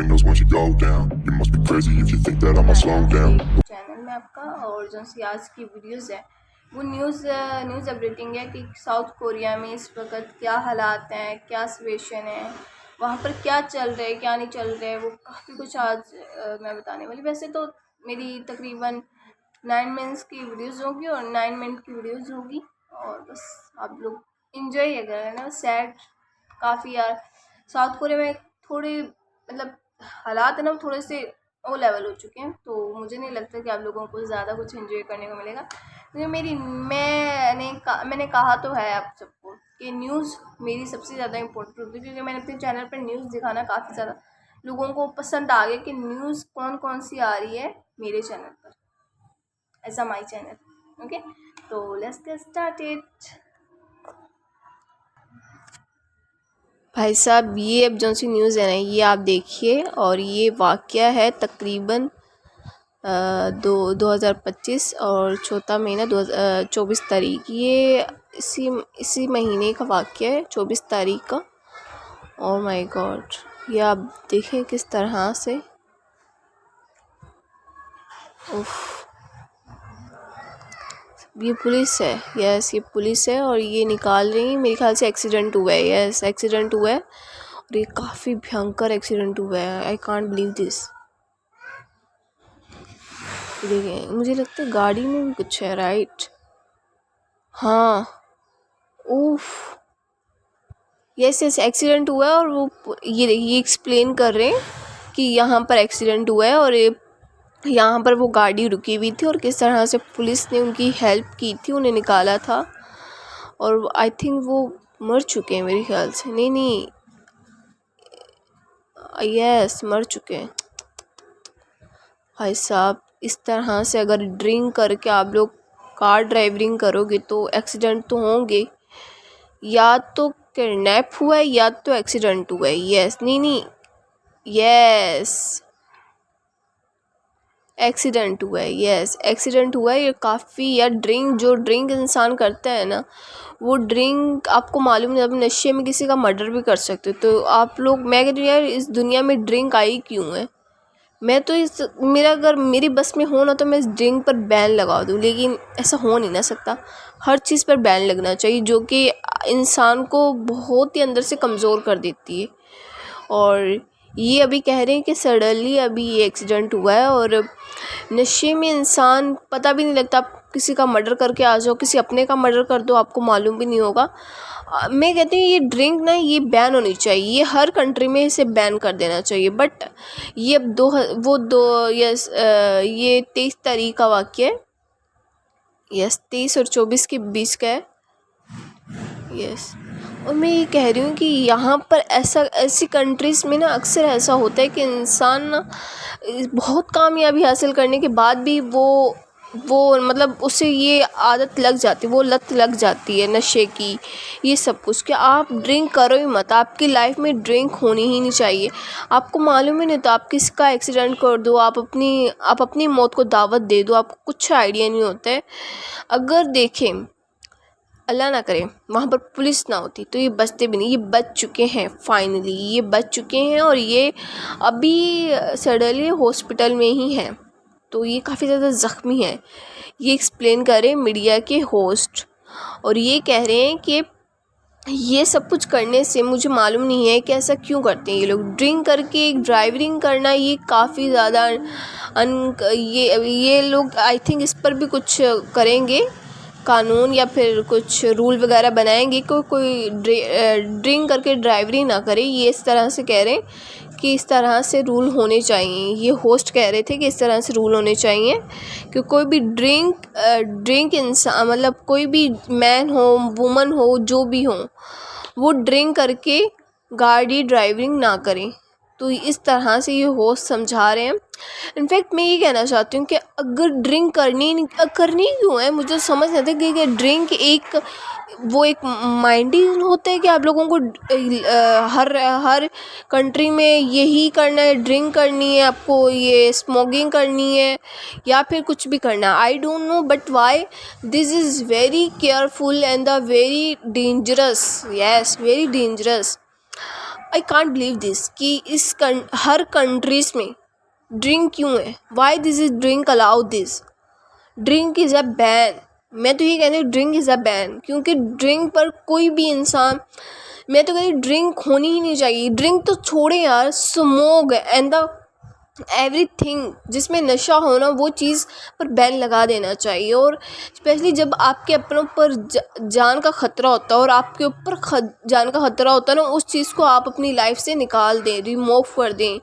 windows once you go down. You must be crazy if you think that I'ma slow down. Channel में आपका। और जो सी आज की वीडियोस है वो न्यूज़ अपडेटिंग है कि साउथ कोरिया में इस वक्त क्या हालात हैं, क्या सिचुएशन है, वहाँ पर क्या चल रहा है, क्या नहीं चल रहा है, वो काफ़ी कुछ आज मैं बताने वाली। वैसे तो मेरी तकरीबन 9 मिनट्स की वीडियोस होगी और 9 मिनट की वीडियोस होगी, और बस आप लोग इंजॉय अगर है ना। सैड काफ़ी यार, साउथ कोरिया में थोड़े मतलब हालात है ना थोड़े से वो लेवल हो चुके हैं, तो मुझे नहीं लगता कि आप लोगों को ज़्यादा कुछ एंजॉय करने को मिलेगा। क्योंकि मैंने कहा तो है आप सबको कि न्यूज़ मेरी सबसे ज़्यादा इम्पोर्टेंट होती है, क्योंकि मैंने अपने चैनल पर न्यूज़ दिखाना काफ़ी ज़्यादा लोगों को पसंद आ गया कि न्यूज़ कौन कौन सी आ रही है मेरे चैनल पर, ऐसा माई चैनल। ओके, तो लेट्स गेट स्टार्टेड। भाई साहब, ये अब जो सी न्यूज़ है ना, ये आप देखिए, और ये वाक़या है तकरीबन 2025 और चौथा महीना 24 तारीख। ये इसी महीने का वाक़या है, 24 तारीख का। ओह माय गॉड, ये आप देखें किस तरह से। उफ, ये पुलिस है। यस, ये पुलिस है और ये निकाल रही है। मेरे ख्याल से एक्सीडेंट हुआ है। यस, एक्सीडेंट हुआ है और ये काफ़ी भयंकर एक्सीडेंट हुआ है। आई कांट बिलीव दिस। देखिए, मुझे लगता है गाड़ी में भी कुछ है, राइट? हाँ, उफ, यस एक्सीडेंट हुआ है। और वो ये एक्सप्लेन कर रहे हैं कि यहाँ पर एक्सीडेंट हुआ है और यहाँ पर वो गाड़ी रुकी हुई थी और किस तरह से पुलिस ने उनकी हेल्प की थी, उन्हें निकाला था। और आई थिंक वो मर चुके हैं मेरे ख्याल से। नहीं, यस, मर चुके हैं। भाई साहब, इस तरह से अगर ड्रिंक करके आप लोग कार ड्राइविंग करोगे तो एक्सीडेंट तो होंगे। या तो किडनैप हुआ है या तो एक्सीडेंट हुआ है। यस, नहीं, यस, एक्सीडेंट हुआ है। यस, एक्सीडेंट हुआ है। ये काफ़ी यार, ड्रिंक इंसान करता है ना, वो ड्रिंक आपको मालूम नहीं, अब नशे में किसी का मर्डर भी कर सकते हो। तो आप लोग, मैं कहती हूँ यार, इस दुनिया में ड्रिंक आई क्यों है? मैं तो अगर मेरी बस में हो ना तो मैं इस ड्रिंक पर बैन लगा दूँ, लेकिन ऐसा हो नहीं ना सकता। हर चीज़ पर बैन लगना चाहिए जो कि इंसान को बहुत ही अंदर से कमज़ोर कर देती है। और ये अभी कह रहे हैं कि सडनली अभी ये एक्सीडेंट हुआ है और नशे में इंसान पता भी नहीं लगता, आप किसी का मर्डर करके आ जाओ, किसी अपने का मर्डर कर दो, आपको मालूम भी नहीं होगा। मैं कहती हूँ ये ड्रिंक ना, ये बैन होनी चाहिए। ये हर कंट्री में इसे बैन कर देना चाहिए। बट ये अब ये 23 तारीख का वाक़या है। यस, 23 और 24 के बीच का है। यस, और मैं ये कह रही हूँ कि यहाँ पर ऐसी कंट्रीज़ में ना अक्सर ऐसा होता है कि इंसान ना बहुत कामयाबी हासिल करने के बाद भी वो मतलब उसे ये आदत लग जाती है, वो लत लग जाती है नशे की, ये सब कुछ। कि आप ड्रिंक करो ही मत, आपकी लाइफ में ड्रिंक होनी ही नहीं चाहिए। आपको मालूम ही नहीं तो आप किसका एक्सीडेंट कर दो, आप अपनी मौत को दावत दे दो, आपको कुछ आइडिया नहीं होता है। अगर देखें, अल्लाह ना करे वहाँ पर पुलिस ना होती तो ये बचते भी नहीं। ये बच चुके हैं, फाइनली ये बच चुके हैं और ये अभी सडनली हॉस्पिटल में ही हैं। तो ये काफ़ी ज़्यादा ज़ख्मी है। ये एक्सप्लेन कर रहे हैं मीडिया के होस्ट, और ये कह रहे हैं कि ये सब कुछ करने से मुझे मालूम नहीं है कि ऐसा क्यों करते हैं ये लोग। ड्रिंक करके ड्राइविंग करना ये काफ़ी ज़्यादा ये लोग आई थिंक इस पर भी कुछ करेंगे, कानून या फिर कुछ रूल वगैरह बनाएंगे कि कोई ड्रिंक करके ड्राइवरी ना करे। ये इस तरह से कह रहे हैं कि इस तरह से रूल होने चाहिए। ये होस्ट कह रहे थे कि इस तरह से रूल होने चाहिए कि कोई भी ड्रिंक इंसान, मतलब कोई भी मैन हो, वुमन हो, जो भी हो, वो ड्रिंक करके गाड़ी ड्राइविंग ना करें। तो इस तरह से ये होस्ट समझा रहे हैं। इनफैक्ट मैं ये कहना चाहती हूँ कि अगर ड्रिंक करनी क्यों है, मुझे समझ नहीं आता कि ड्रिंक एक माइंड ही होता है कि आप लोगों को हर कंट्री में यही करना है, ड्रिंक करनी है, आपको ये स्मोकिंग करनी है या फिर कुछ भी करना है। I don't know but why this is very careful and the very dangerous. Yes, very dangerous. I can't believe this कि हर कंट्रीज़ में ड्रिंक क्यों है, why this is drink allowed this, drink is a ban. मैं तो ये कहती हूँ drink is a ban, क्योंकि ड्रिंक पर कोई भी इंसान, मैं तो कहती हूँ ड्रिंक होनी ही नहीं चाहिए। ड्रिंक तो छोड़े यार, स्मोक एंड द एवरीथिंग जिसमें नशा होना, वो चीज़ पर बैन लगा देना चाहिए। और स्पेशली जब आपके अपनों पर जान का ख़तरा होता है और आपके ऊपर जान का ख़तरा होता है ना, उस चीज़ को आप अपनी लाइफ से निकाल दें, रिमूव कर दें।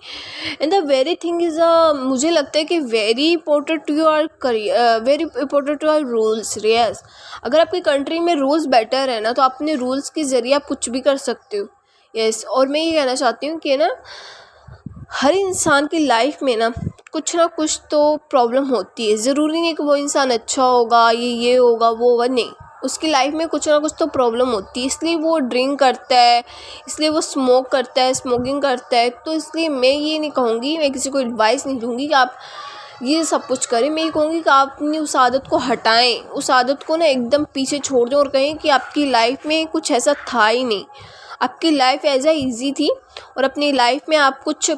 And the very thing is मुझे लगता है कि very important to your career, very important to your rules. Yes, अगर आपकी कंट्री में रूल्स बेटर है ना, तो अपने रूल्स के ज़रिए आप कुछ भी कर सकते हो। यस, और मैं ये कहना चाहती हूँ कि ना हर इंसान की लाइफ में ना कुछ तो प्रॉब्लम होती है। ज़रूरी नहीं कि वो इंसान अच्छा होगा, ये होगा, वो होगा, नहीं, उसकी लाइफ में कुछ ना कुछ तो प्रॉब्लम होती है, इसलिए वो ड्रिंक करता है, इसलिए वो स्मोक करता है, स्मोकिंग करता है। तो इसलिए मैं ये नहीं कहूँगी, मैं किसी को एडवाइस नहीं दूँगी कि आप ये सब कुछ करें। मैं ये कहूँगी कि आप अपनी उस आदत को हटाएं, उस आदत को ना एकदम पीछे छोड़ दें और कहें कि आपकी लाइफ में कुछ ऐसा था ही नहीं, आपकी लाइफ एज आ ईजी थी और अपनी लाइफ में आप कुछ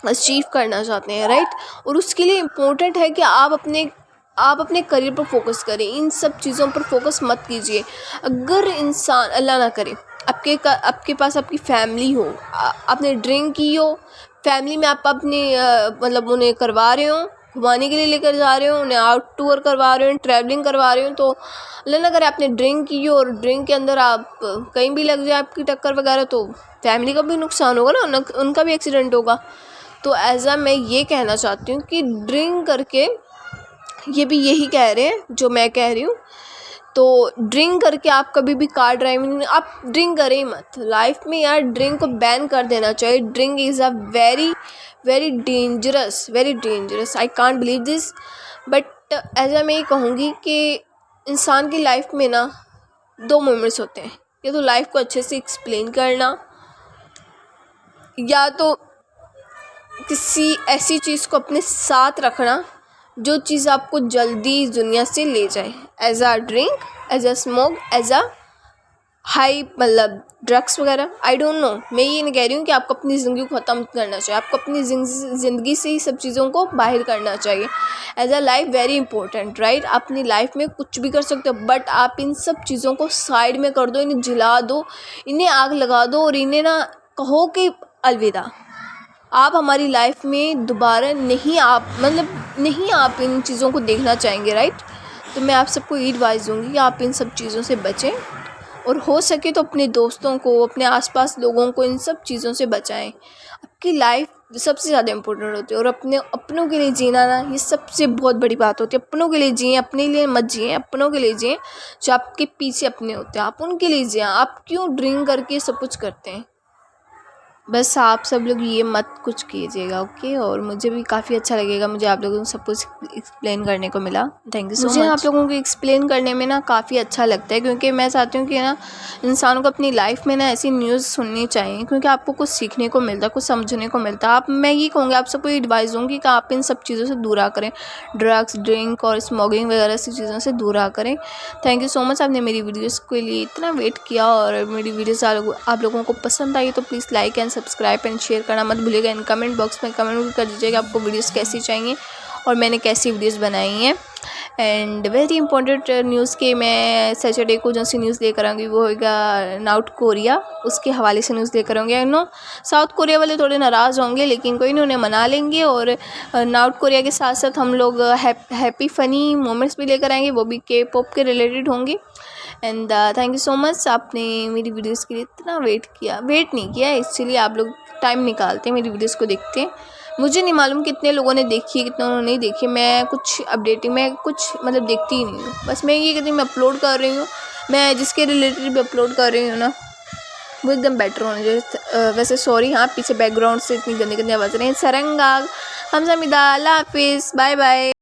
अचीव करना चाहते हैं, राइट। और उसके लिए इम्पोर्टेंट है कि आप अपने करियर पर फोकस करें, इन सब चीज़ों पर फोकस मत कीजिए। अगर इंसान, अल्लाह ना करे, आपके पास आपकी फैमिली हो, आपने ड्रिंक की हो, फैमिली में आप अपने मतलब उन्हें करवा रहे हो, घुमाने के लिए लेकर जा रहे हो, उन्हें आउट टूर करवा रहे हो, ट्रैवलिंग करवा रहे हो, तो अल्लाह ना करे आपने ड्रिंक की हो और ड्रिंक के अंदर आप कहीं भी लग जाए आपकी टक्कर वगैरह, तो फैमिली का भी नुकसान होगा ना, उनका भी एक्सीडेंट होगा। तो एज़ मैं ये कहना चाहती हूँ कि ड्रिंक करके, ये भी यही कह रहे हैं जो मैं कह रही हूँ, तो ड्रिंक करके आप कभी भी कार ड्राइविंग, आप ड्रिंक करें ही मत लाइफ में यार। ड्रिंक को बैन कर देना चाहिए। Drink is a very very dangerous, I can't believe this. But as मैं ये कहूँगी कि इंसान की लाइफ में ना 2 मोमेंट्स होते हैं, या तो लाइफ को अच्छे से एक्सप्लेन करना, या तो किसी ऐसी चीज़ को अपने साथ रखना जो चीज़ आपको जल्दी इस दुनिया से ले जाए, एज आ ड्रिंक, एज आ स्मोक, एज आ हाई, मतलब ड्रग्स वगैरह। आई डोंट नो, मैं ये नहीं कह रही हूँ कि आपको अपनी ज़िंदगी को ख़त्म करना चाहिए, आपको अपनी ज़िंदगी से ही सब चीज़ों को बाहर करना चाहिए। एज आ लाइफ वेरी इंपॉर्टेंट, राइट। आप अपनी लाइफ में कुछ भी कर सकते हो, बट आप इन सब चीज़ों को साइड में कर दो, इन्हें जला दो, इन्हें आग लगा दो और इन्हें ना कहो कि अलविदा, आप हमारी लाइफ में दोबारा नहीं, आप इन चीज़ों को देखना चाहेंगे, राइट। तो मैं आप सबको ये एडवाइस दूँगी कि आप इन सब चीज़ों से बचें और हो सके तो अपने दोस्तों को, अपने आसपास लोगों को इन सब चीज़ों से बचाएं। आपकी लाइफ सबसे ज़्यादा इम्पोर्टेंट होती है और अपनों के लिए जीना ना, ये सबसे बहुत बड़ी बात होती है। अपनों के लिए जिए, अपने लिए मत जिए, अपनों के लिए जिए। जो आपके पीछे अपने होते हैं, आप उनके लिए जिए। आप क्यों ड्रिंक करके सब कुछ करते हैं? बस आप सब लोग ये मत कुछ कीजिएगा, ओके। और मुझे भी काफ़ी अच्छा लगेगा, मुझे आप लोगों को सब कुछ एक्सप्लेन करने को मिला। Thank you so much. मुझे आप लोगों को एक्सप्लेन करने में ना काफ़ी अच्छा लगता है, क्योंकि मैं चाहती हूँ कि ना इंसानों को अपनी लाइफ में ना ऐसी न्यूज़ सुननी चाहिए, क्योंकि आपको कुछ सीखने को मिलता है, कुछ समझने को मिलता है। मैं ये कहूँगी, आप सबको एडवाइस दूँगी कि आप इन सब चीज़ों से दूर रहा करें, ड्रग्स, ड्रिंक और स्मोकिंग वगैरह सी चीज़ों से दूर रहा करें। थैंक यू सो मच, आपने मेरी वीडियोज़ के लिए इतना वेट किया और मेरी वीडियोज़ आप लोगों को पसंद आई तो please like and subscribe and share करना मत भूलिएगा। इन कमेंट बॉक्स में कमेंट भी कर दीजिएगा आपको वीडियोस कैसी चाहिए और मैंने कैसी वीडियोस बनाई हैं। एंड वेरी इंपॉर्टेंट न्यूज़ के मैं सैटरडे को जो सी न्यूज़ लेकर आऊँगी वो होगा नॉर्थ कोरिया, उसके हवाले से न्यूज़ लेकर आऊँगी। नो, साउथ कोरिया वाले थोड़े नाराज़ होंगे, लेकिन कोई नहीं, उन्हें मना लेंगे। और नॉर्थ कोरिया के साथ साथ हम लोग हैप्पी फ़नी मोमेंट्स भी लेकर आएंगे, वो भी के पॉप के रिलेटेड होंगे। And thank you so much, आपने मेरी वीडियोस के लिए इतना वेट नहीं किया, इसलिए आप लोग टाइम निकालते हैं मेरी वीडियोस को देखते हैं। मुझे नहीं मालूम कितने लोगों ने देखी है, कितने लोगों ने नहीं देखी। मैं कुछ अपडेटिंग, मैं कुछ मतलब देखती ही नहीं हूँ, बस मैं ये कहती हूँ मैं अपलोड कर रही हूँ, मैं जिसके रिलेटेड भी अपलोड कर रही हूँ ना वो एकदम बेटर होना चाहिए। वैसे सॉरी, हाँ, पीछे बैकग्राउंड से इतनी गंदी आवाज़ रही है। सरंगा, हमसा मिदा, अल्लाह हाफिज़, बाय बाय।